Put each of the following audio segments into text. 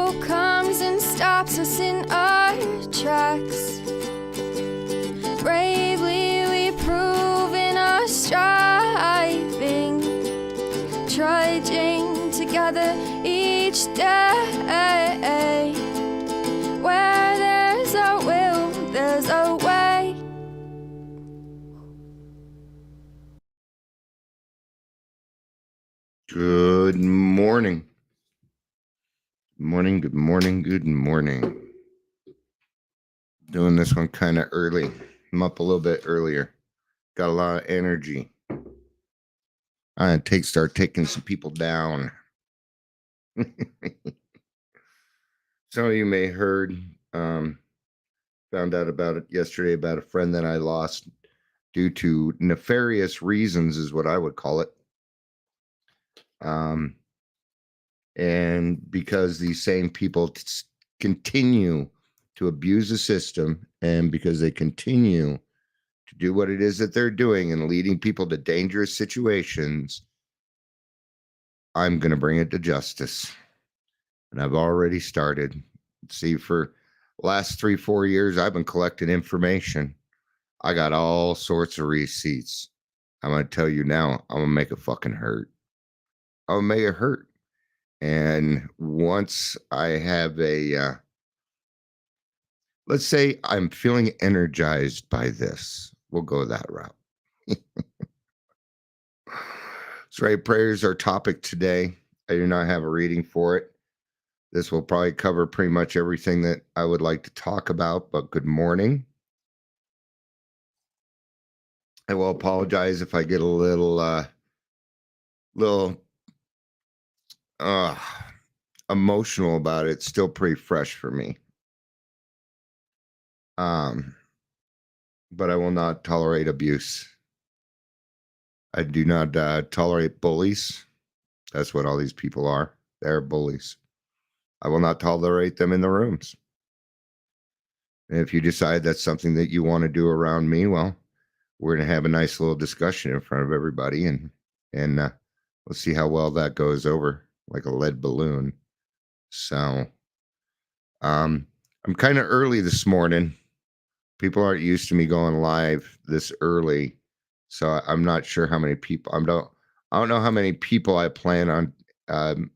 evil comes and stops us in our tracks. Bravely we prove in our striving, trudging together each day. Where there's a will, there's a way. Good morning. Good morning. Doing this one kind of early. I'm up a little bit earlier. Got a lot of energy. Start taking some people down. Some of you may heard, found out about it yesterday about a friend that I lost due to nefarious reasons is what I would call it. And because these same people continue to abuse the system, and because they continue to do what it is that they're doing and leading people to dangerous situations, I'm going to bring it to justice. And I've already started. See, for the last 3-4 years, I've been collecting information. I got all sorts of receipts. I'm going to tell you now, I'm going to make it fucking hurt. I'm going to make it hurt. And once I have let's say I'm feeling energized by this, we'll go that route. Serenity Prayer is our topic today. I do not have a reading for it. This will probably cover pretty much everything that I would like to talk about, but good morning. I will apologize if I get a little emotional about it. It's still pretty fresh for me. But I will not tolerate abuse. I do not tolerate bullies. That's what all these people are. They're bullies. I will not tolerate them in the rooms. And if you decide that's something that you want to do around me, well, we're going to have a nice little discussion in front of everybody, and we'll see how well that goes over, like a lead balloon. So, I'm kind of early this morning. People aren't used to me going live this early, so I'm not sure how many people. I don't know how many people I plan on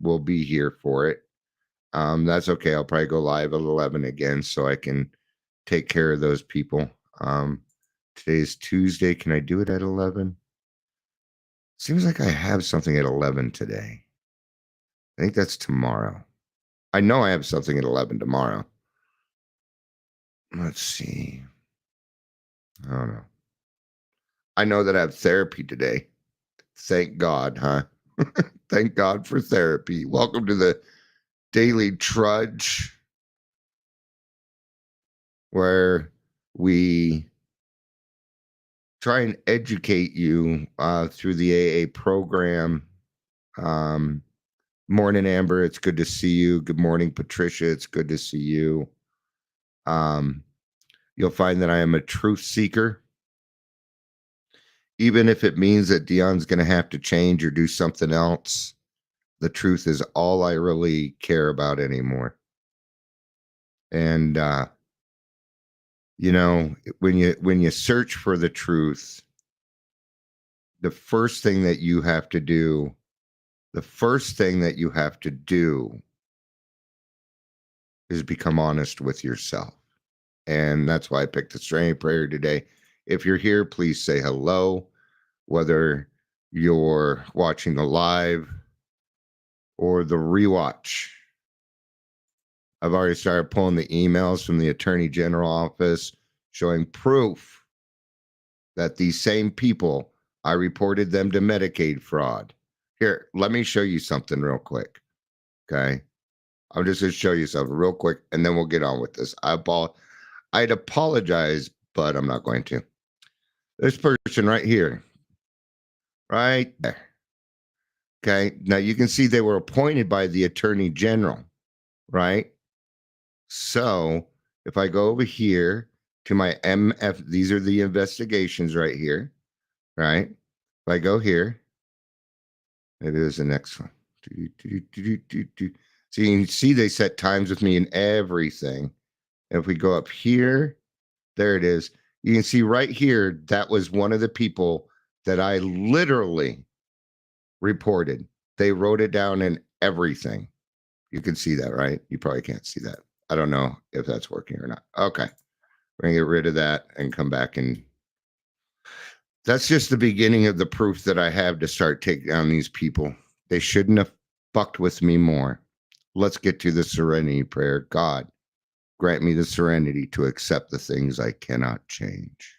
will be here for it. That's okay. I'll probably go live at 11 again, so I can take care of those people. Today's Tuesday. Can I do it at 11? Seems like I have something at 11 today. I think that's tomorrow. I know I have something at 11 tomorrow. Let's see. I don't know. I know that I have therapy today. Thank God, huh? Thank God for therapy. Welcome to the Daily Trudge, where we try and educate you through the AA program. Morning, Amber. It's good to see you. Good morning, Patricia. It's good to see you. You'll find that I am a truth seeker. Even if it means that Dion's going to have to change or do something else, the truth is all I really care about anymore. And, when you search for the truth, the first thing that you have to do is become honest with yourself. And that's why I picked the Serenity Prayer today. If you're here, please say hello, whether you're watching the live or the rewatch. I've already started pulling the emails from the Attorney General office showing proof that these same people, I reported them to Medicaid fraud. Here, let me show you something real quick. Okay. I'm just going to show you something real quick, and then we'll get on with this. I'd apologize, but I'm not going to. This person right here. Right there. Okay. Now you can see they were appointed by the Attorney General, right? So if I go over here to my MF, these are the investigations right here, right? If I go here, maybe there's the next one. So you can see they set times with me and everything. If we go up here, there it is. You can see right here, that was one of the people that I literally reported. They wrote it down and everything. You can see that, right? You probably can't see that. I don't know if that's working or not. Okay. We're going to get rid of that and come back. And that's just the beginning of the proof that I have to start taking down these people. They shouldn't have fucked with me more. Let's get to the serenity prayer. God, grant me the serenity to accept the things I cannot change.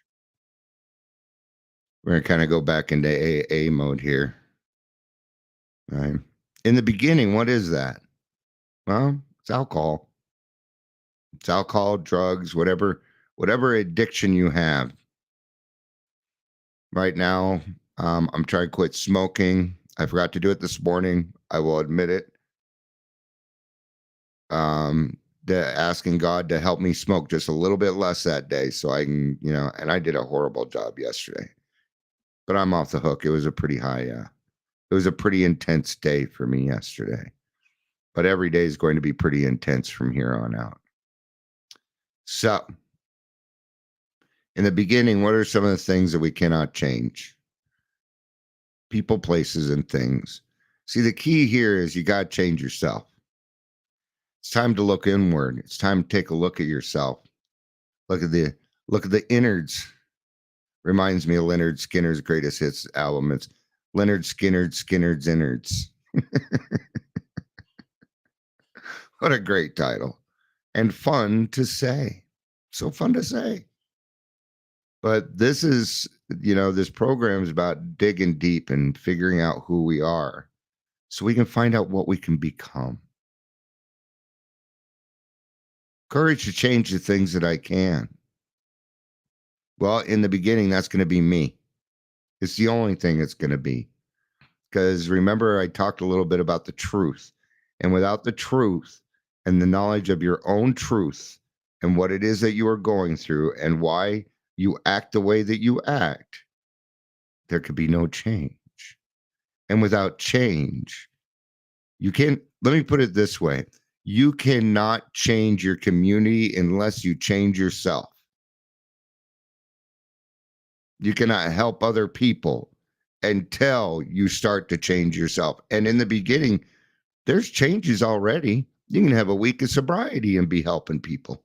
We're going to kind of go back into AA mode here. Right. In the beginning, what is that? Well, it's alcohol. It's alcohol, drugs, whatever addiction you have. Right now, I'm trying to quit smoking. I forgot to do it this morning. I will admit it. Asking God to help me smoke just a little bit less that day so I can, and I did a horrible job yesterday. But I'm off the hook. It was a pretty it was a pretty intense day for me yesterday. But every day is going to be pretty intense from here on out. So, in the beginning, what are some of the things that we cannot change? People, places, and things. See, the key here is you got to change yourself. It's time to look inward. It's time to take a look at yourself. Look at the innards. Reminds me of Leonard Skinner's greatest hits album. It's Leonard Skinner's innards. What a great title. And fun to say. So fun to say. But this is, this program is about digging deep and figuring out who we are so we can find out what we can become. Courage to change the things that I can. Well, in the beginning, that's going to be me. It's the only thing it's going to be. Because remember, I talked a little bit about the truth. And without the truth and the knowledge of your own truth and what it is that you are going through and why you act the way that you act, there could be no change. And without change, you can't, let me put it this way. You cannot change your community unless you change yourself. You cannot help other people until you start to change yourself. And in the beginning, there's changes already. You can have a week of sobriety and be helping people.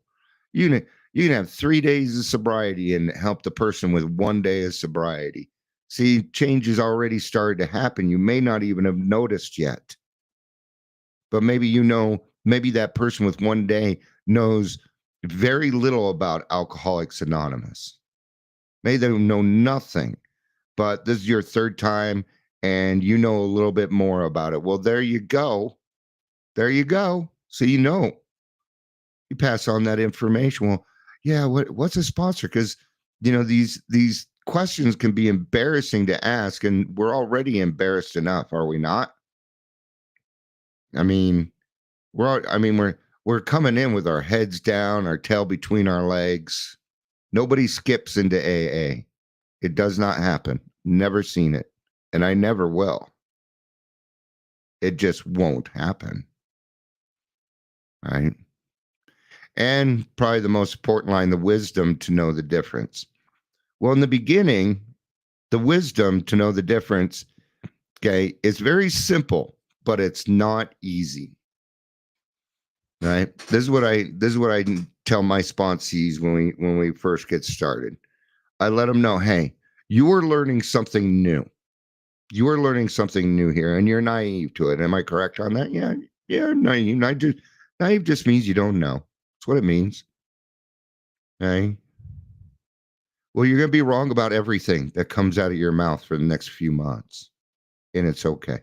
You can have 3 days of sobriety and help the person with 1 day of sobriety. See, change has already started to happen. You may not even have noticed yet. But maybe maybe that person with 1 day knows very little about Alcoholics Anonymous. Maybe they know nothing, but this is your third time and you know a little bit more about it. Well, there you go. There you go. So you pass on that information. Well, yeah, what's a sponsor? Because these questions can be embarrassing to ask, and we're already embarrassed enough, are we not? I mean, we're coming in with our heads down, our tail between our legs. Nobody skips into AA. It does not happen. Never seen it. And I never will. It just won't happen. Right? And probably the most important line, the wisdom to know the difference. Well, in the beginning, the wisdom to know the difference, okay, it's very simple, but it's not easy. Right? This is what I tell my sponsees when we first get started. I let them know, hey, you are learning something new. You are learning something new here, and you're naive to it. Am I correct on that? Yeah, naive. Naive just means you don't know. That's what it means. Okay. Well, you're going to be wrong about everything that comes out of your mouth for the next few months, and it's okay.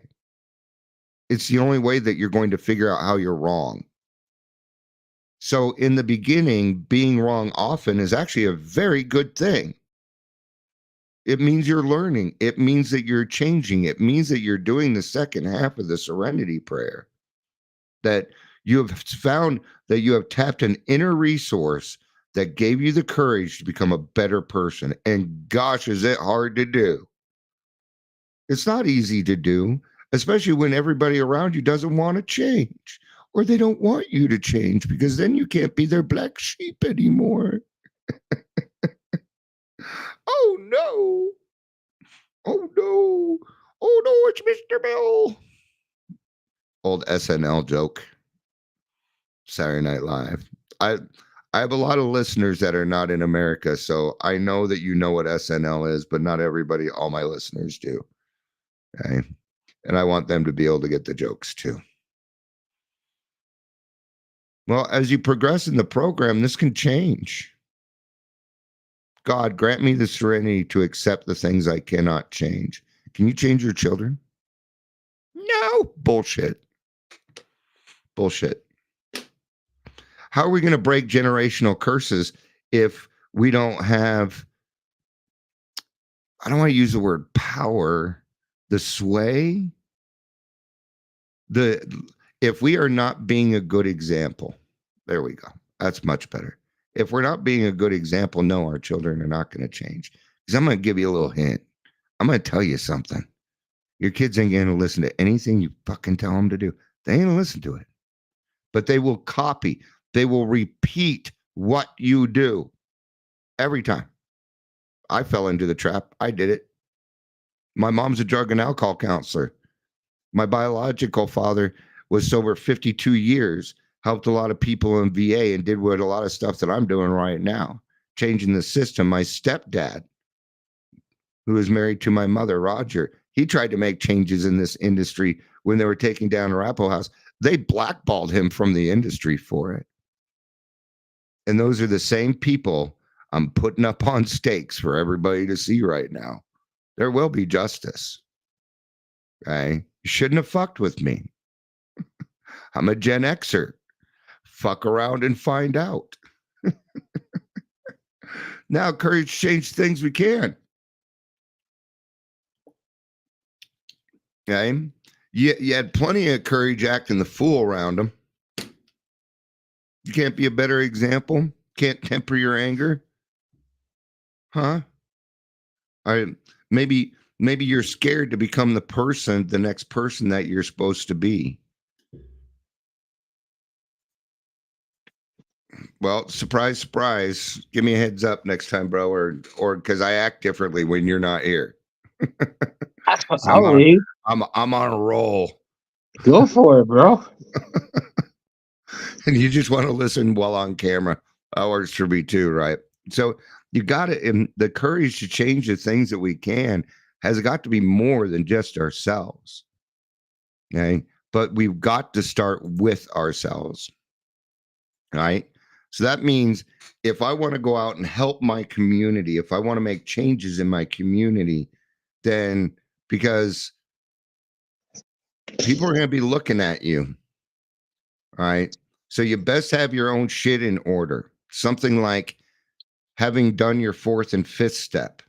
It's the only way that you're going to figure out how you're wrong. So in the beginning, being wrong often is actually a very good thing. It means you're learning. It means that you're changing. It means that you're doing the second half of the Serenity Prayer. That you have found that you have tapped an inner resource that gave you the courage to become a better person. And gosh, is it hard to do. It's not easy to do, especially when everybody around you doesn't want to change. or they don't want you to change because then you can't be their black sheep anymore. Oh no. Oh no. Oh no, it's Mr. Bill. Old SNL joke. Saturday Night Live. I have a lot of listeners that are not in America, so I know that you know what SNL is, but not everybody, all my listeners do. Okay. And I want them to be able to get the jokes too. Well, as you progress in the program, this can change. God, grant me the serenity to accept the things I cannot change. Can you change your children? No. Bullshit. Bullshit. How are we going to break generational curses if we don't have, I don't want to use the word power, the sway, if we are not being a good example? There we go. That's much better. If we're not being a good example, no, our children are not going to change. Because I'm going to give you a little hint. I'm going to tell you something. Your kids ain't going to listen to anything you fucking tell them to do. They ain't going to listen to it. But they will copy. They will repeat what you do every time. I fell into the trap. I did it. My mom's a drug and alcohol counselor. My biological father was sober 52 years, helped a lot of people in VA, and did what a lot of stuff that I'm doing right now, changing the system. My stepdad, who was married to my mother, Roger, he tried to make changes in this industry when they were taking down Arapahoe House. They blackballed him from the industry for it. And those are the same people I'm putting up on stakes for everybody to see right now. There will be justice. Okay? You shouldn't have fucked with me. I'm a Gen Xer. Fuck around and find out. Now, courage to change things we can. Okay? You had plenty of courage acting the fool around them. You can't be a better example? Can't temper your anger? Huh? Maybe you're scared to become the next person that you're supposed to be. Well, surprise, surprise. Give me a heads up next time, bro, or because I act differently when you're not here. That's what I'll leave. I'm on a roll. Go for it, bro. And you just want to listen while on camera. That works for me too, right? So you got to, and the courage to change the things that we can has got to be more than just ourselves. Okay. But we've got to start with ourselves. Right. So that means if I want to go out and help my community, if I want to make changes in my community, then because people are going to be looking at you. All right. So you best have your own shit in order. Something like having done your fourth and fifth step.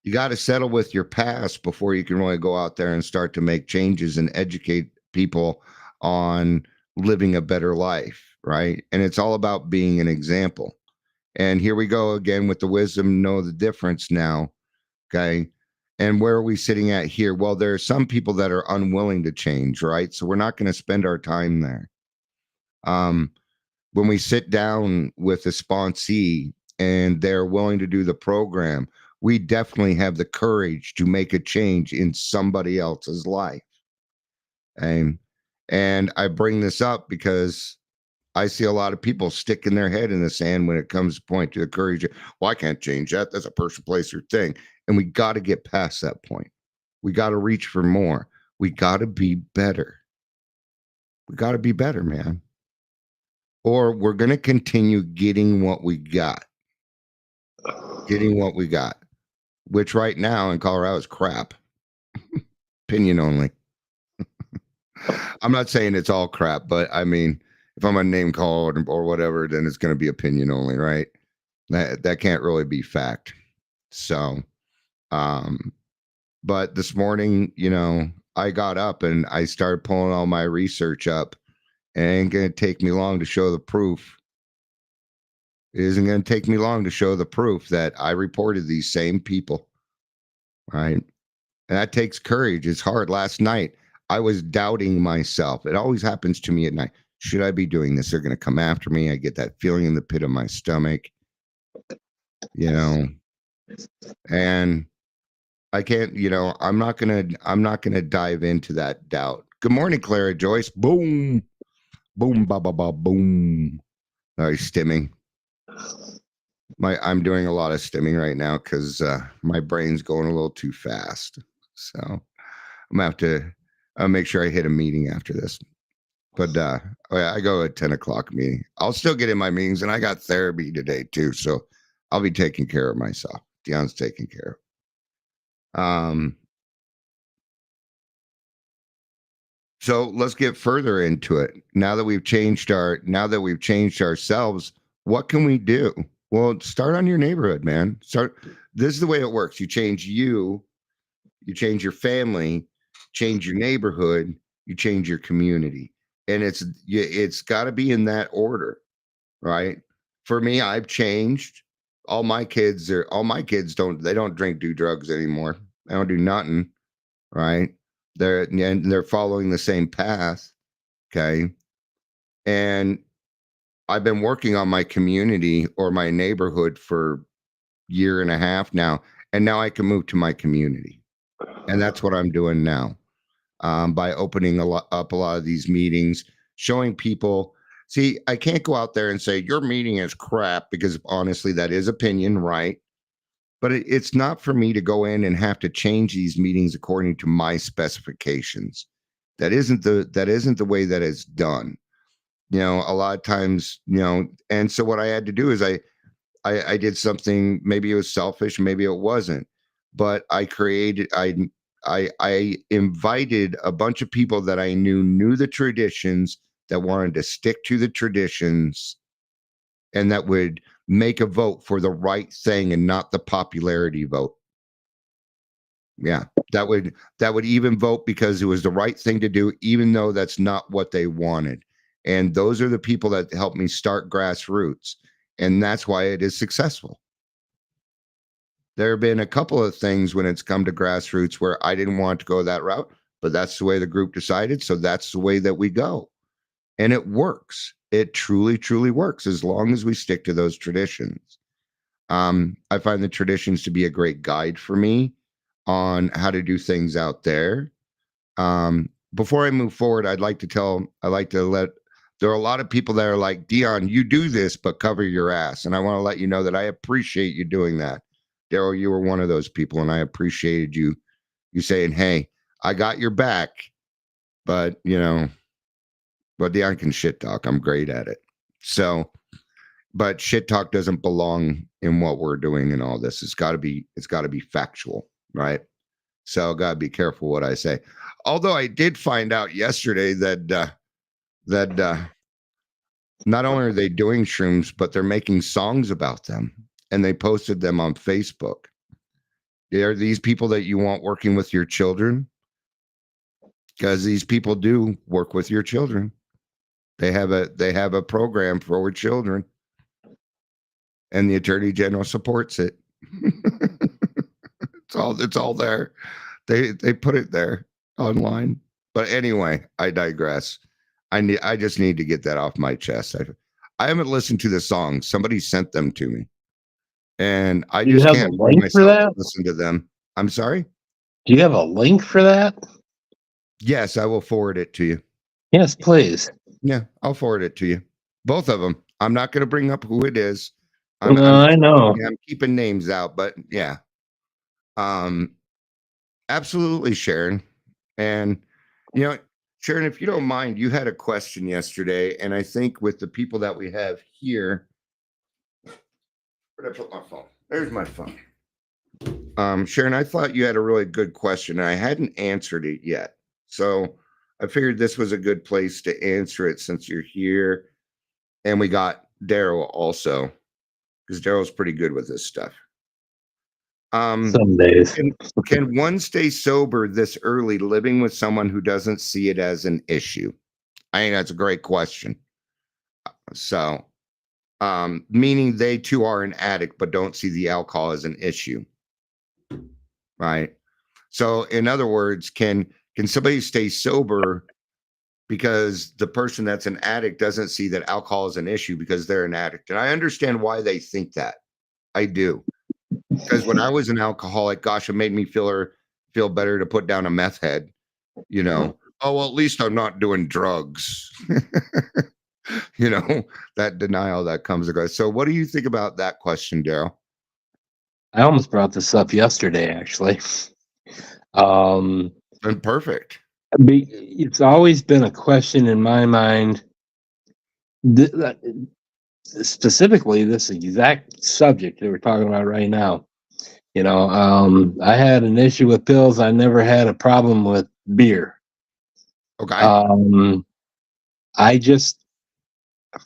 You got to settle with your past before you can really go out there and start to make changes and educate people on living a better life, right? And it's all about being an example. And here we go again with the wisdom, know the difference now, okay? And where are we sitting at here? Well, there are some people that are unwilling to change, right? So we're not going to spend our time there. When we sit down with a sponsee and they're willing to do the program, we definitely have the courage to make a change in somebody else's life. And I bring this up because I see a lot of people sticking their head in the sand when it comes to point to the courage. Well, I can't change that. That's a person, place, or thing. And we got to get past that point. We got to reach for more. We got to be better. We got to be better, man. Or we're going to continue getting what we got. Getting what we got. Which right now in Colorado is crap. Opinion only. I'm not saying it's all crap, but I mean, if I'm a name call or whatever, then it's going to be opinion only, right? That can't really be fact. So, but this morning, I got up and I started pulling all my research up. And it ain't going to take me long to show the proof. It isn't going to take me long to show the proof that I reported these same people, right? And that takes courage. It's hard. Last night, I was doubting myself. It always happens to me at night. Should I be doing this? They're going to come after me. I get that feeling in the pit of my stomach, and I can't, I'm not going to dive into that doubt. Good morning, Clara Joyce. Boom, boom, ba, ba, ba, boom. Stimming. I'm doing a lot of stimming right now because my brain's going a little too fast. So I'm gonna have to make sure I hit a meeting after this. But I go at 10 o'clock meeting. I'll still get in my meetings, and I got therapy today too. So I'll be taking care of myself. Dion's taking care of. So let's get further into it. Now that we've changed ourselves, what can we do? Well, start on your neighborhood, man. This is the way it works. You change you change your family, change your neighborhood, you change your community. And it's got to be in that order, right? For me, I've changed. All my kids don't drink, do drugs anymore. They don't do nothing, right? They're following the same path, okay? And I've been working on my community or my neighborhood for a year and a half now, and now I can move to my community, and that's what I'm doing now, by opening up a lot of these meetings, showing people. See, I can't go out there and say your meeting is crap, because honestly, that is opinion, right? But it's not for me to go in and have to change these meetings according to my specifications. That isn't the way that it's done. A lot of times, and so what I had to do is I did something, maybe it was selfish, maybe it wasn't, but I invited a bunch of people that I knew the traditions, that wanted to stick to the traditions, and that would make a vote for the right thing and not the popularity vote. Yeah, that would even vote because it was the right thing to do, even though that's not what they wanted. And those are the people that helped me start grassroots. And that's why it is successful. There have been a couple of things when it's come to grassroots where I didn't want to go that route, but that's the way the group decided. So that's the way that we go. And it works. It truly, truly works as long as we stick to those traditions. I find the traditions to be a great guide for me on how to do things out there. Before I move forward, there are a lot of people that are like, Dion, you do this, but cover your ass. And I want to let you know that I appreciate you doing that. Daryl, you were one of those people, and I appreciated you saying, hey, I got your back, but Dion can shit talk. I'm great at it. So, but shit talk doesn't belong in what we're doing and all this. It's got to be factual, right? So gotta be careful what I say. Although I did find out yesterday that not only are they doing shrooms, but they're making songs about them, and they posted them on Facebook. Are these people that you want working with your children? Because these people do work with your children. They have a program for children, and the Attorney General supports it. It's all there. They put it there online. But anyway, I digress. I just need to get that off my chest. I haven't listened to the songs. Somebody sent them to me, and I just can't bring myself to listen to them. I'm sorry? Do you have a link for that? Yes, I will forward it to you. Yes, please. Yeah, I'll forward it to you. Both of them. I'm not going to bring up who it is. I know. I'm keeping names out, but yeah. Absolutely, Sharon. And Sharon, if you don't mind, you had a question yesterday, and I think with the people that we have here, where'd I put my phone? There's my phone. Sharon, I thought you had a really good question, and I hadn't answered it yet. So I figured this was a good place to answer it since you're here. And we got Daryl also, because Daryl's pretty good with this stuff. Some days. Can one stay sober this early, living with someone who doesn't see it as an issue? I think that's a great question. So, meaning they too are an addict, but don't see the alcohol as an issue, right? So, in other words, can Can somebody stay sober because the person that's an addict doesn't see that alcohol is an issue because they're an addict? And I understand why they think that. I do. Because when I was an alcoholic, gosh, it made me feel better to put down a meth head, you know. Oh, well, at least I'm not doing drugs. You know, that denial that comes across. So what do you think about that question, Daryl? I almost brought this up yesterday, actually. And perfect. It's always been a question in my mind, specifically this exact subject that we're talking about right now. You know, I had an issue with pills. I never had a problem with beer. Okay. I just,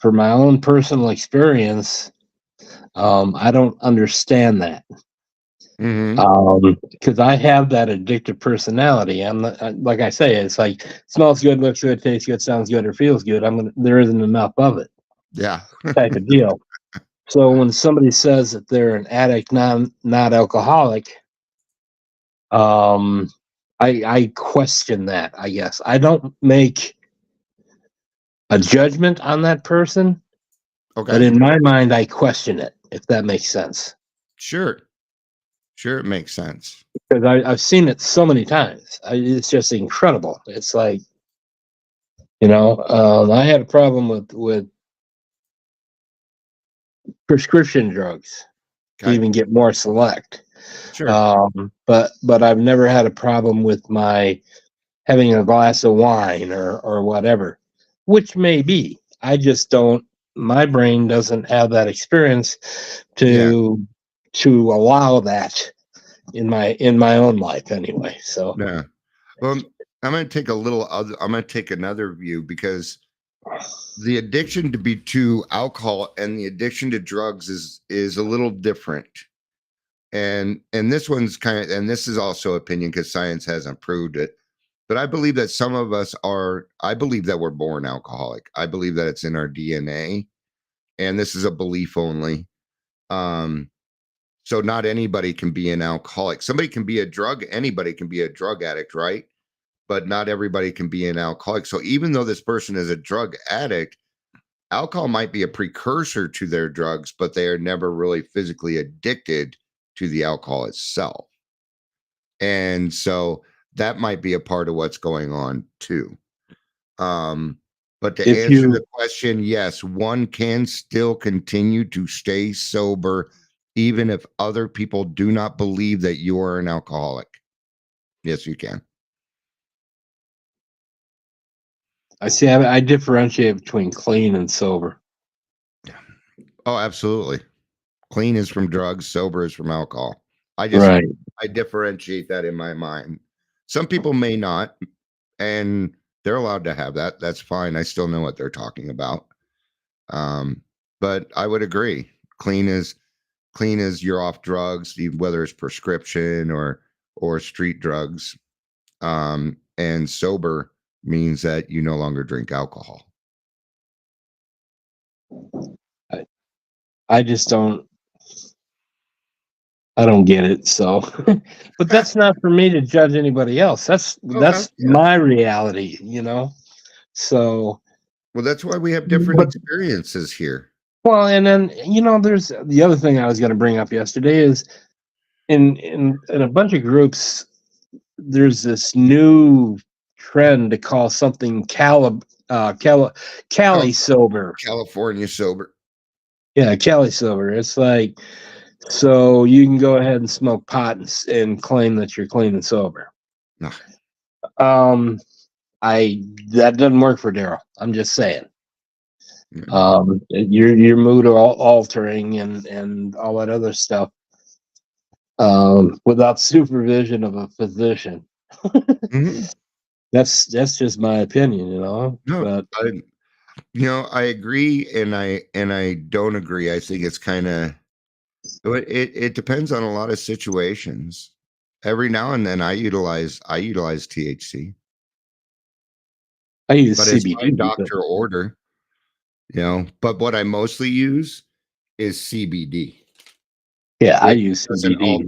for my own personal experience, I don't understand that. Because I have that addictive personality. I'm not, like I say, it's like smells good, looks good, tastes good, sounds good, or feels good. There isn't enough of it. Yeah. Type of deal. So when somebody says that they're an addict, not alcoholic, I question that. I guess I don't make a judgment on that person, Okay. but in my mind, I question it. If that makes sense. Sure, it makes sense. Because I've seen it so many times. It's just incredible. It's like, you know, I had a problem with prescription drugs to even get more select. Sure. But I've never had a problem with my having a glass of wine or whatever, which may be. I just don't. My brain doesn't have that experience to allow that in my own life anyway. So yeah. Well, I'm going to take another view, because the addiction to alcohol and the addiction to drugs is a little different. And this one's and this is also opinion because science hasn't proved it. But I believe that I believe that we're born alcoholic. I believe that it's in our DNA. And this is a belief only. So not anybody can be an alcoholic. Anybody can be a drug addict, right? But not everybody can be an alcoholic. So even though this person is a drug addict, alcohol might be a precursor to their drugs, but they are never really physically addicted to the alcohol itself. And so that might be a part of what's going on too. But to answer the question, yes, one can still continue to stay sober even if other people do not believe that you are an alcoholic. Yes, you can. I see. I differentiate between clean and sober. Oh, absolutely. Clean is from drugs, sober is from alcohol. I differentiate that in my mind. Some people may not, and they're allowed to have that. That's fine. I still know what they're talking about. But I would agree. Clean is you're off drugs, whether it's prescription or street drugs. And sober means that you no longer drink alcohol. I just don't. I don't get it. So, but that's not for me to judge anybody else. That's my reality, you know. So, well, that's why we have different experiences here. Well, and then, you know, there's the other thing I was going to bring up yesterday is in a bunch of groups, there's this new trend to call something Cali sober. California sober. Yeah, Cali sober. It's like, so you can go ahead and smoke pot and claim that you're clean and sober. No. That doesn't work for Daryl. I'm just saying. Your mood altering and all that other stuff without supervision of a physician. That's just my opinion, you know. No, but I agree and I don't agree. I think it's kind of it depends on a lot of situations. Every now and then I utilize THC. I use but CBD. It's by doctor order. But what I mostly use is CBD. Yeah, I use CBD.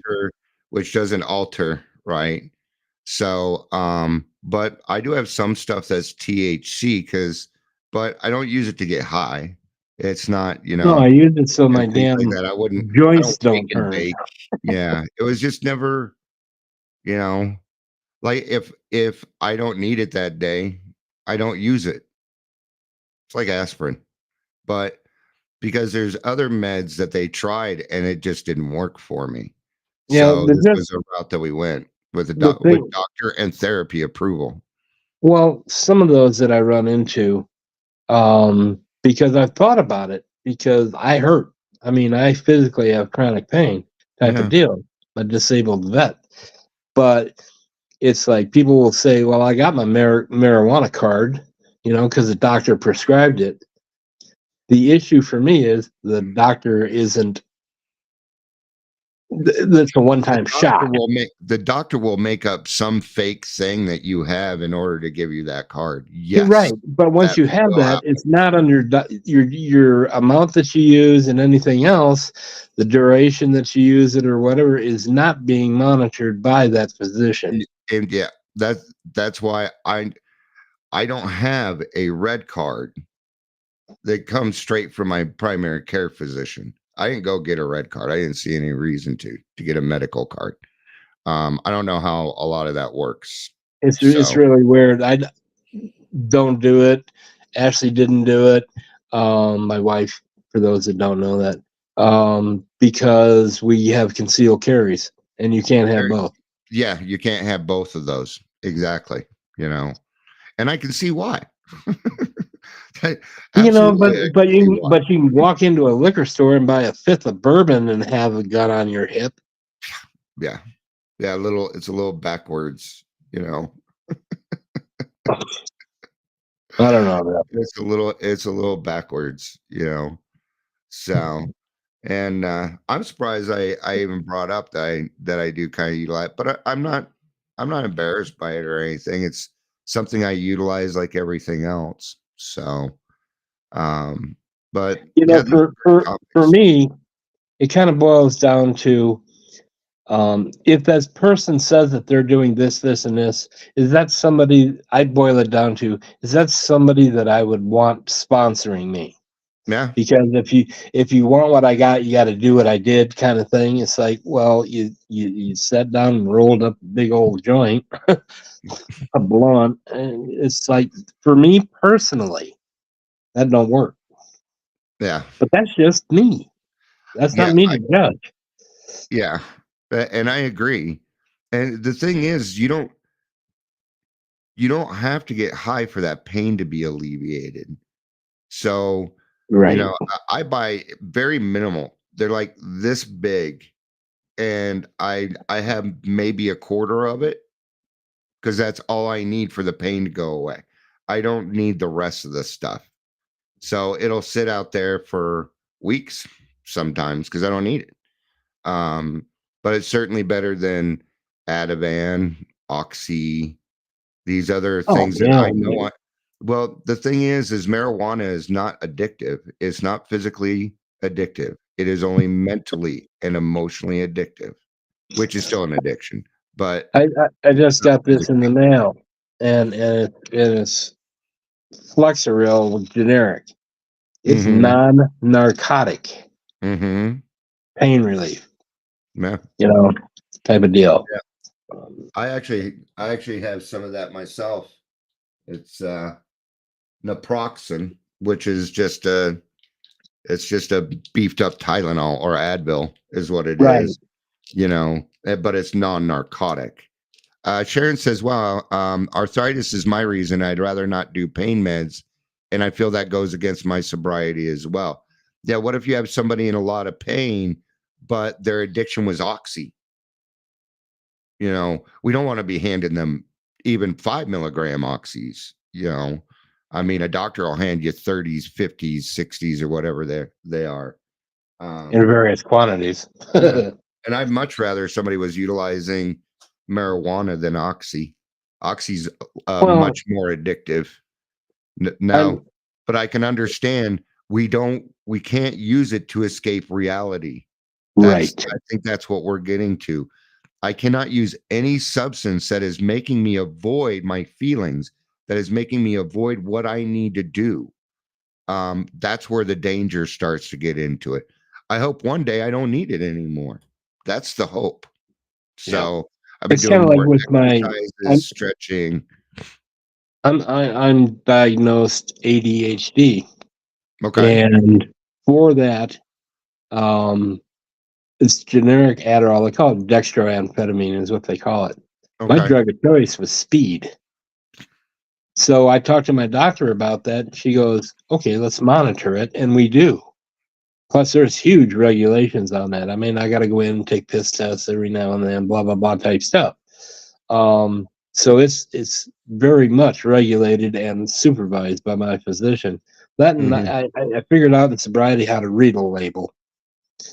Which doesn't alter, right? So, but I do have some stuff that's THC but I don't use it to get high. It's not, No, I use it so my and things like damn that. I joints don't wake don't and turn. bake. Yeah. It was just never, you know, like if I don't need it that day, I don't use it. It's like aspirin. But because there's other meds that they tried and it just didn't work for me. Yeah, So this was a route that we went with the with thing. doctor and therapy approval. Well, some of those that I run into, because I've thought about it, because I hurt. I mean, I physically have chronic pain type of Yeah. deal. I'm a disabled vet, but it's like people will say, "Well, I got my marijuana card, because the doctor prescribed it." The issue for me is the doctor isn't. That's a one-time shot. The doctor will make up some fake thing that you have in order to give you that card. You're right, Yes, but once that you have will that, happen. it's not on your amount that you use and anything else. The duration that you use it or whatever is not being monitored by that physician. And yeah, that's why I don't have a red card that comes straight from my primary care physician. I didn't go get a red card. I didn't see any reason to get a medical card. I don't know how a lot of that works. It's So really weird. Don't do it. Ashley didn't do it. My wife, for those that don't know that, because we have concealed carries, and you can't have both. yeah, you can't have both of those. Exactly. And I can see why. Absolutely, I But can see why. you can walk into a liquor store and buy a fifth of bourbon and have a gun on your hip. Yeah. Yeah, it's a little backwards, you know. I don't know. It's a little backwards, you know. So, and I'm surprised I even brought up that I do kind of utilize, but I'm not embarrassed by it or anything. It's something I utilize like everything else. So, um, but yeah, these are great For topics. me, it kind of boils down to, if that person says that they're doing this, this, and this, is that somebody? I'd boil it down to, is that somebody that I would want sponsoring me? Yeah, Because if you want what I got, you got to do what I did, kind of thing. It's like, well, you sat down and rolled up a big old joint, a blunt, and it's like, for me personally, that don't work. yeah, But that's just me. That's not yeah, me to judge. yeah, and I agree. And the thing is, you don't have to get high for that pain to be alleviated. So, Right. I buy very minimal. They're like this big, and I have maybe a quarter of it because that's all I need for the pain to go away. I don't need the rest of the stuff. So it'll sit out there for weeks sometimes because I don't need it. Um, but it's certainly better than Ativan, Oxy, these other Oh things that yeah. I know. Well, the thing is marijuana is not addictive. It's not physically addictive. It is only mentally and emotionally addictive, which is still an addiction, but I just not got this in the physically. mail, and it's Flexeril generic. It's Mm-hmm. non-narcotic Mm-hmm. pain relief, Yeah. type of deal. Yeah. I actually have some of that myself. It's naproxen, which is just a beefed up Tylenol or Advil is what it Right. is, but it's non-narcotic. Sharon says, "Well, arthritis is my reason. I'd rather not do pain meds, and I feel that goes against my sobriety as well." Yeah, what if you have somebody in a lot of pain, but their addiction was oxy? We don't want to be handing them even 5 milligram oxys. I mean, a doctor will hand you 30s, 50s, 60s, or whatever they are. In Um, various quantities. yeah, and I'd much rather somebody was utilizing marijuana than oxy. Oxy's Well, much more addictive. I'm Now, but I can understand we can't use it to escape reality. right. I think that's what we're getting to. I cannot use any substance that is making me avoid my feelings, that is making me avoid what I need to do. That's where the danger starts to get into it. I hope one day I don't need it anymore. That's the hope. Yeah. So I've been It's kind doing of like more with my, exercises, stretching. I'm diagnosed ADHD, Okay. and for that, um, it's generic Adderall. They call it dextroamphetamine, is what they call it. My Okay. drug of choice was speed. So I talked to my doctor about that. She goes, "Okay, let's monitor it," and we do. Plus, there's huge regulations on that. I mean, I got to go in and take piss tests every now and then, blah blah blah type stuff. So it's very much regulated and supervised by my physician. That and Hmm. I figured out in sobriety how to read a label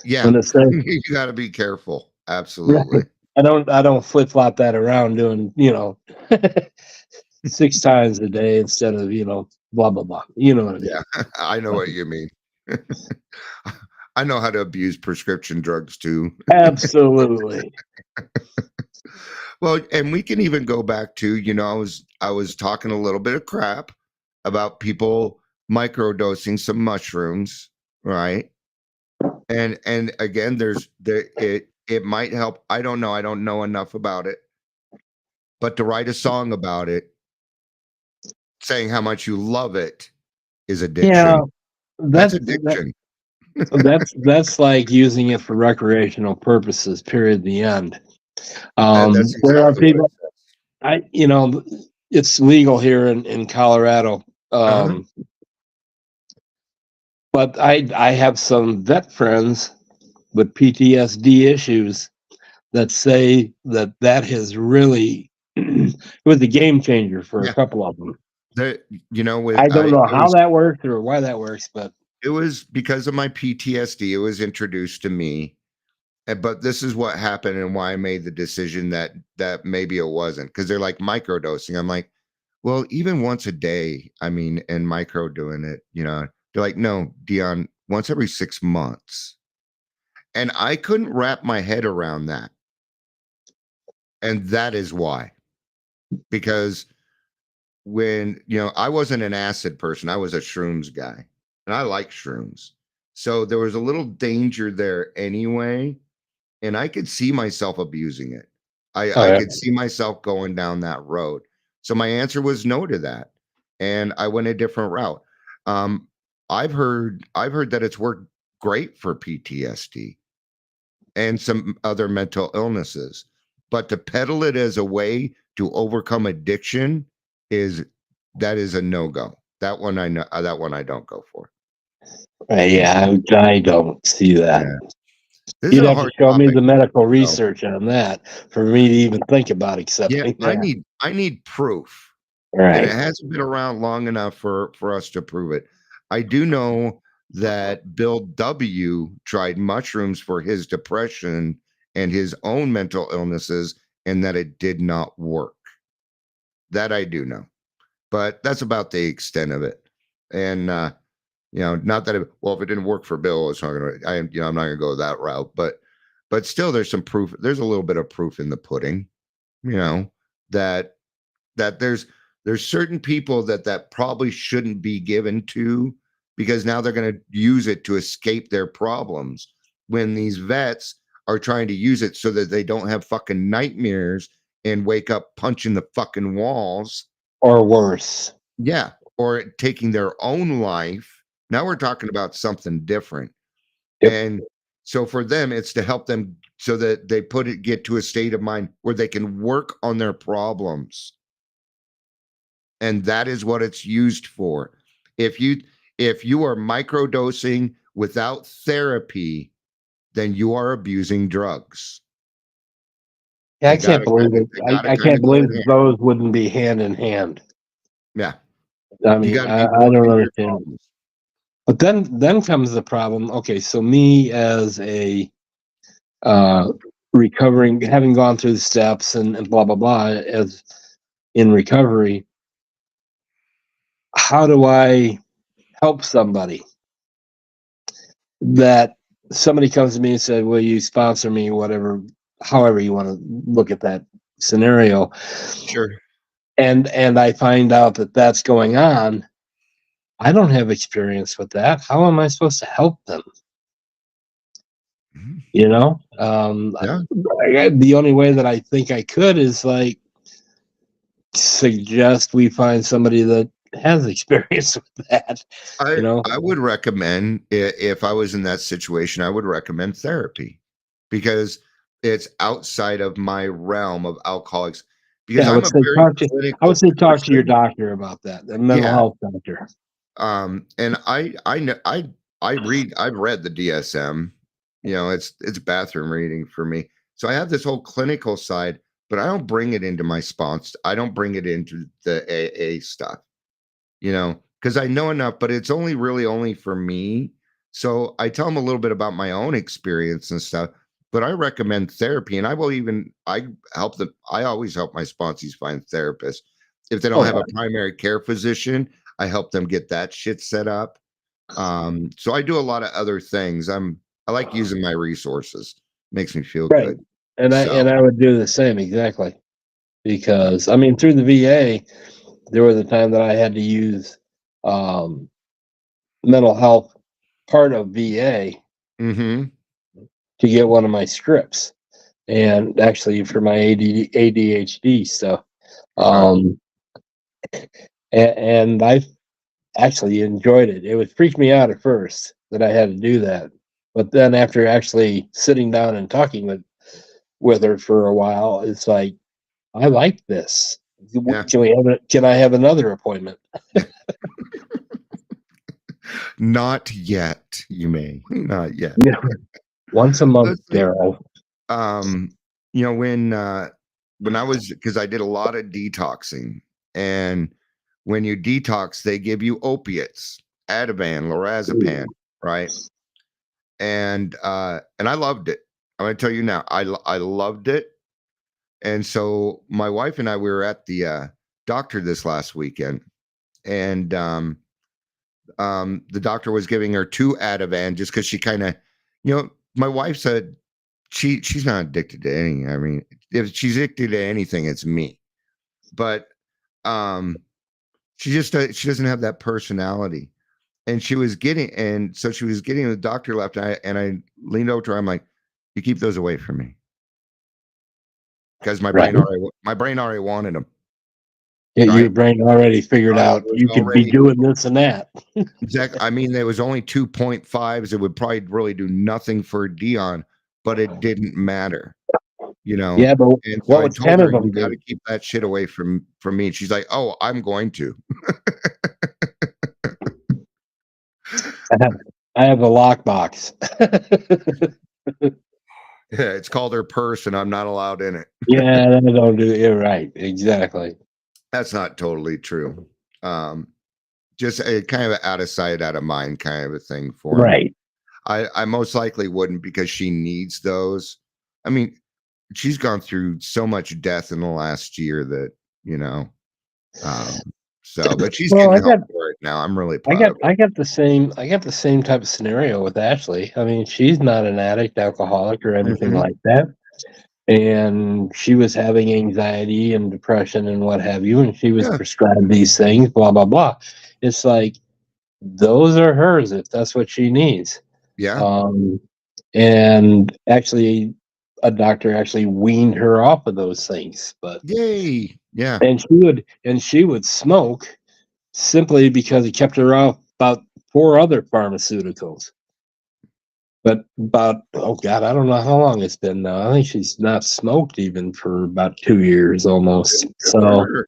Yeah. when it says. You got to be careful. Absolutely. I don't flip flop that around doing 6 times a day instead of blah blah blah. You know what I mean? Yeah. I know what you mean. I know how to abuse prescription drugs too. Absolutely. Well, and we can even go back to, I was talking a little bit of crap about people microdosing some mushrooms, right? And again, it might help. I don't know. I don't know enough about it. But to write a song about it, saying how much you love it is Yeah, addiction. That's that's that, addiction. that's like using it for recreational purposes. Period. The end. That's There are exactly what it people. It's legal here in Colorado. Uh-huh. But I have some vet friends with PTSD issues that say that has really it was a game changer for a Yeah. couple of them. The, I don't know it how was that works or why that works, but because of my PTSD, it was introduced to me. But this is what happened and why I made the decision that maybe it wasn't, because they're like microdosing. I'm like, well, even once a day, I mean, and micro doing it, they're like, no, Dion, once every 6 months. And I couldn't wrap my head around that. And that is why, because when, I wasn't an acid person, I was a shrooms guy and I like shrooms. So there was a little danger there anyway. And I could see myself abusing it. I yeah. could see myself going down that road. So my answer was no to that, and I went a different route. Um, I've heard that it's worked great for PTSD and some other mental illnesses, but to peddle it as a way to overcome addiction is that is a no go. That one I know. That one I don't go for. Yeah, I don't see that. Yeah, this is You'd a have to hard show me topic. the medical So, research on that for me to even think about yeah, accepting I that. need proof. And it Right. hasn't been around long enough for us to prove it. I do know that Bill W. tried mushrooms for his depression and his own mental illnesses, and that it did not work. That I do know, but that's about the extent of it. And not that if it didn't work for Bill, it's not gonna. I'm not gonna go that route. But still, there's some proof. There's a little bit of proof in the pudding. You know that there's certain people that probably shouldn't be given to, because now they're going to use it to escape their problems, when these vets are trying to use it so that they don't have fucking nightmares and wake up punching the fucking walls. Or worse. Yeah, or taking their own life. Now we're talking about something different. Yep. And so for them, it's to help them so that they get to a state of mind where they can work on their problems. And that is what it's used for. If you are microdosing without therapy, then you are abusing drugs. Yeah, I can't believe it. They gotta I kind of can't go believe in hand. those wouldn't be hand in hand. Yeah. I You mean, got to be I working don't on your understand. problems. But then comes the problem. Okay, so me as a recovering, having gone through the steps and blah blah blah, as in recovery, how do I help somebody that somebody comes to me and said, "Will you sponsor me?" Whatever. however you want to look at that scenario. Sure. And I find out that that's going on. I don't have experience with that. How am I supposed to help them? Mhm. You know, Yeah. the only way that I think I could is like suggest we find somebody that has experience with that. I You know, I would recommend if I was in that situation, I would recommend therapy because it's outside of my realm of alcoholics. Because yeah, I'm a very I would clinical say talk to your person. doctor about that, the mental Yeah. health doctor. And I know I've read the DSM. You know, it's bathroom reading for me. So I have this whole clinical side, but I don't bring it into my sponsor. I don't bring it into the AA stuff. You know, because I know enough, but it's only for me. So I tell them a little bit about my own experience and stuff. But I recommend therapy, and I help them. I always help my sponsees find therapists. If they don't Oh have yeah, a primary care physician, I help them get that shit set up. So I do a lot of other things. I like using my resources. Makes me feel right. good. And So I would do the same exactly because I mean through the VA, there was a time that I had to use um, mental health part of VA mm-hmm. to get one of my scripts, and actually for my ADHD stuff. Okay. Um, and I actually enjoyed it. It would freak me out at first that I had to do that, but then after actually sitting down and talking with her for a while, it's like I like this. Yeah. Can I have another appointment? Not yet. You may not yet. Yeah. Once a month, Let's see. Daryl. Um, when I was because I did a lot of detoxing, and when you detox, they give you opiates, Ativan, lorazepam, right? And I loved it. I'm gonna tell you now, I loved it. And so my wife and I we were at the doctor this last weekend, and the doctor was giving her two Ativan just because she kind of, my wife said she's not addicted to anything. I mean, if she's addicted to anything, it's me. But um, she just she doesn't have that personality. And she was getting the doctor left. And I leaned over to her. I'm like, you keep those away from me because Right. my brain already wanted them. Your Right. brain already figured I out was you could be already doing this and that. exactly. I mean, there was only 2.5s. It would probably really do nothing for Dion, but it didn't matter. Yeah, but And so what I would told 10 her, of "You them gotta do? keep that shit away from me." And she's like, "Oh, I'm going to." I have, I have a lockbox. Yeah, it's called her purse, and I'm not allowed in it. Yeah, I don't do. You're right. Exactly. That's not totally true. Um, just a kind of a out of sight, out of mind kind of a thing for me. Right. I most likely wouldn't because she needs those. I mean, she's gone through so much death in the last year that, you know, um, but she's Well, getting help for it now. I'm really proud of her. I got the same type of scenario with Ashley. I mean, she's not an addict, alcoholic, or anything Mhm. like that. And she was having anxiety and depression and what have you, and she was Yeah, prescribed these things, blah blah blah. It's like those are hers if that's what she needs. yeah. Um, and actually, a doctor actually weaned her off of those things, but Yay. Yeah. and she would smoke simply because it kept her off about four other pharmaceuticals. But about oh god, I don't know how long it's been now. I think she's not smoked even for about 2 years almost. Good for So her.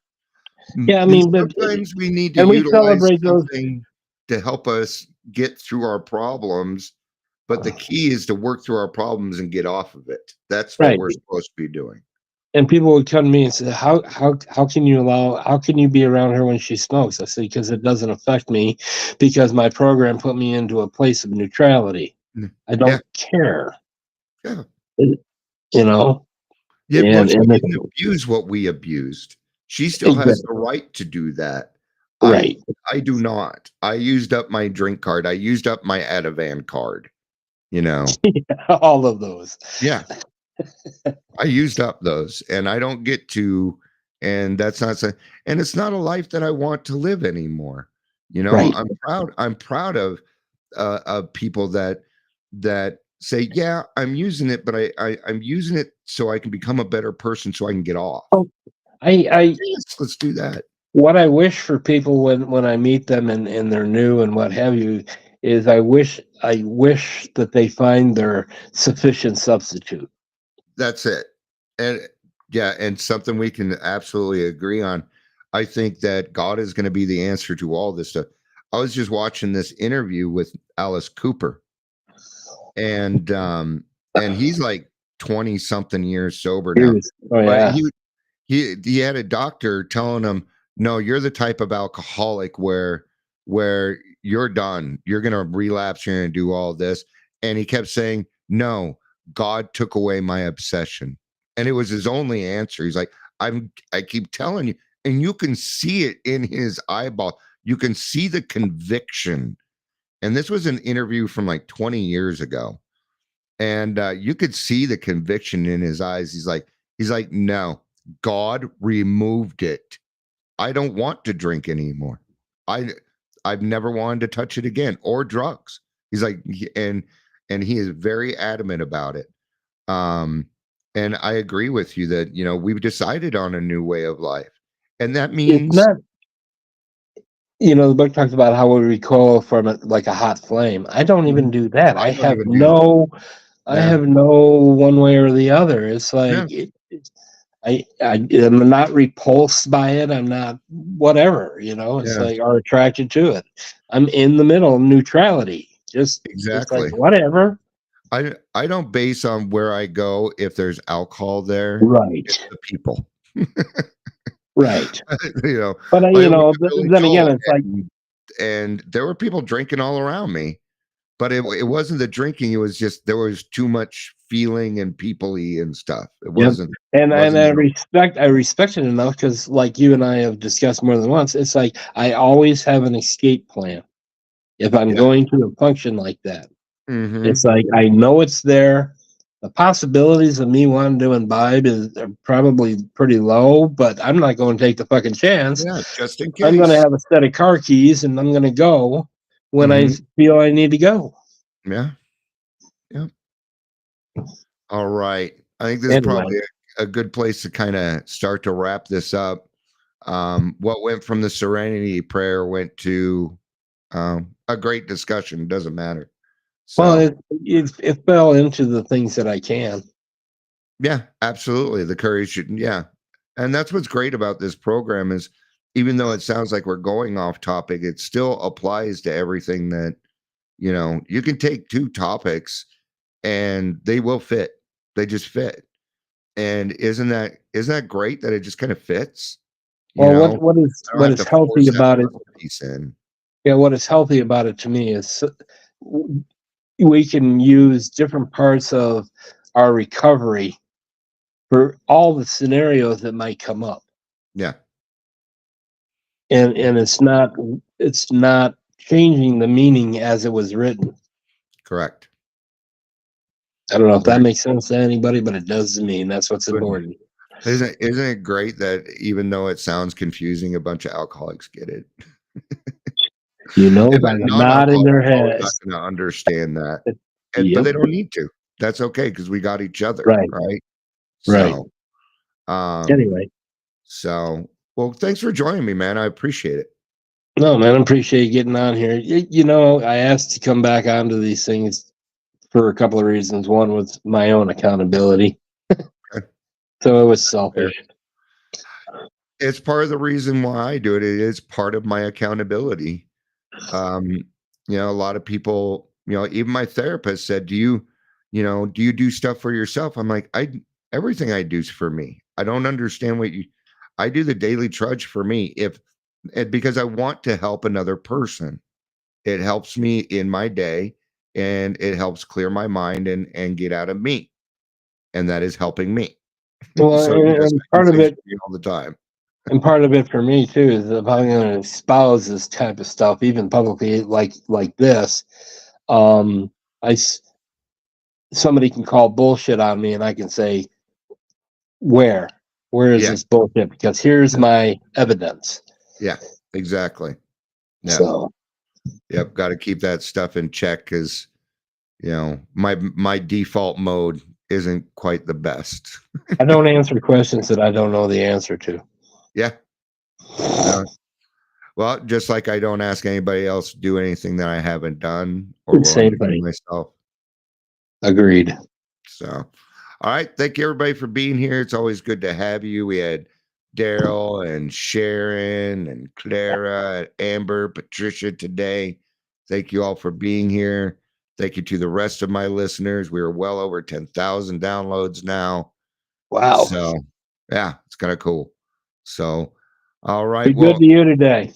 yeah, I And mean, but sometimes we need to and we utilize celebrate those. something to help us get through our problems. But the key is to work through our problems and get off of it. That's what Right. we're supposed to be doing. And people would come to me and say, how can you be around her when she smokes? I say, because it doesn't affect me, because my program put me into a place of neutrality. I Yeah. don't care, Yeah. you know. Yet once we And didn't abuse what we abused, she still has exactly the right to do that. I right. I do not. I used up my drink card. I used up my Ativan card, you know. All of those. Yeah. I used up those, and I don't get to, and that's not and it's not a life that I want to live anymore. You know, Right. I'm proud of people that say, yeah, I'm using it, but I'm using it so I can become a better person, so I can get off. Oh, I Yes, let's do that. what I wish for people when I meet them and they're new and what have you is I wish that they find their sufficient substitute. That's it. And yeah, and something we can absolutely agree on. I think that God is going to be the answer to all this stuff. I was just watching this interview with Alice Cooper, and he's like 20 something years sober now. Oh But yeah. he had a doctor telling him, "No, you're the type of alcoholic where you're done. You're going to relapse, you're going to do all this." And he kept saying, "No, God took away my obsession." And it was his only answer. He's like, I keep telling you, and you can see it in his eyeball. You can see the conviction. And this was an interview from like 20 years ago. And you could see the conviction in his eyes. He's like, no, God removed it. I don't want to drink anymore. I I've never wanted to touch it again, or drugs. He's like, and he is very adamant about it. Um, and I agree with you that, you know, we've decided on a new way of life. And that It's means not, the book talks about how we recoil from it like a hot flame. I don't even do that. I don't even do I yeah, have no one way or the other. It's yeah, like I am not repulsed by it. I'm not whatever, it's yeah, like are attracted to it. I'm in the middle, neutrality. Just like exactly. whatever. I don't base on where I go if there's alcohol there. Right. It's the people. Right. You know, But like I went to Billy then again, Joel, it's like, and there were people drinking all around me, but it wasn't the drinking. It was just there was too much feeling and people-y and stuff. It yep. wasn't And wasn't I respect it enough because, like you and I have discussed more than once, it's like I always have an escape plan if I'm yeah. going to a function like that. Mm-hmm. It's like I know it's there. The possibilities of me wanting to imbibe are probably pretty low, but I'm not going to take the fucking chance. Yeah, just in I'm going to case. have a set of car keys and I'm going to go when I Mm-hmm. feel I need to go. Yeah. Yeah. All right. I think this is Anyway, probably a good place to kind of start to wrap this up. What went from the Serenity Prayer went to a great discussion. Doesn't matter. well, So, it fell into the things that I can. yeah, absolutely. The courage should, yeah. And that's what's great about this program is even though it sounds like we're going off topic, it still applies to everything that, you know, you can take two topics and they will fit. They just fit. And isn't that great that it just kind of fits? You Well, know, I don't what have is to healthy force that about it? puzzle piece in. Yeah, what is healthy about it to me is we can use different parts of our recovery for all the scenarios that might come up. Yeah, And it's not changing the meaning as it was written. correct. I don't know if that Very makes sense to anybody, but it does to me, and that's what's good. important. Isn't it great that even though it sounds confusing, a bunch of alcoholics get it? By But the nod in non-alcoholics their are probably not heads. going to understand that, but Yep. they don't need to. That's okay because we got each other, Right. right? Right. So, um, Anyway, well, thanks for joining me, man. I appreciate it. no, man, I appreciate you getting on here. I asked to come back onto these things for a couple of reasons. One was my own accountability. Okay. So it was Fair. selfish. It's part of the reason why I do it. It is part of my accountability. Um, a lot of people, even my therapist said, do you do stuff for yourself? I'm like, everything I do is for me. I don't understand I do the daily trudge for me because I want to help another person. It helps me in my day and it helps clear my mind and get out of me. And that is helping me. Well, So yes, and I do part of things it, for me all the time. for me too, is if I'm going to espouse this type of stuff, even publicly, like this. Um, I somebody can call bullshit on me and I can say, where is Yeah. this bullshit? Because here's my evidence. Yeah, exactly. Yeah. So, Yep. Got to keep that stuff in check because, my default mode isn't quite the best. I don't answer questions that I don't know the answer to. Yeah. Well, just like I don't ask anybody else to do anything that I haven't done or will Same undo thing. myself. Agreed. So, all right. Thank you, everybody, for being here. It's always good to have you. We had Daryl and Sharon and Clara, and Amber, Patricia today. Thank you all for being here. Thank you to the rest of my listeners. We are well over 10,000 downloads now. Wow. So, yeah, it's kind of cool. So, all right. Be good to you today.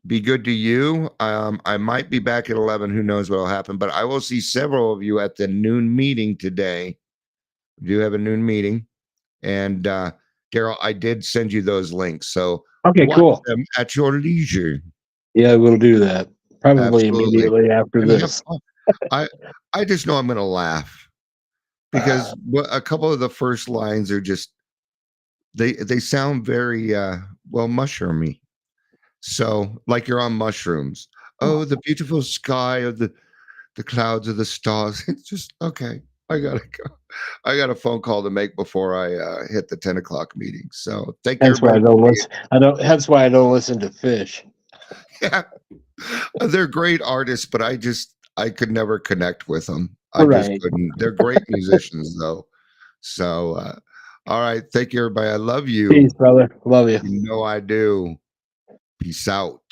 Be good to you. I might be back at 11. Who knows what will happen, but I will see several of you at the noon meeting today. We do have a noon meeting. And Daryl, I did send you those links. So Okay, watch cool. them at your leisure. Yeah, we'll do that. Probably Absolutely. immediately after And have this. fun. I just know I'm going to laugh because a couple of the first lines are just they sound very mushroomy. So like you're on mushrooms. Oh, the beautiful sky of the clouds of the stars. It's just okay. I gotta go. I got a phone call to make before I hit the 10 o'clock meeting. So thank you, That's why I everybody. don't listen. That's why I don't listen to Fish. Yeah, they're great artists, but I could never connect with them. I just Right. couldn't. They're great musicians, though. So, all right. Thank you, everybody. I love you. Peace, brother. Love you. You know I do. Peace out.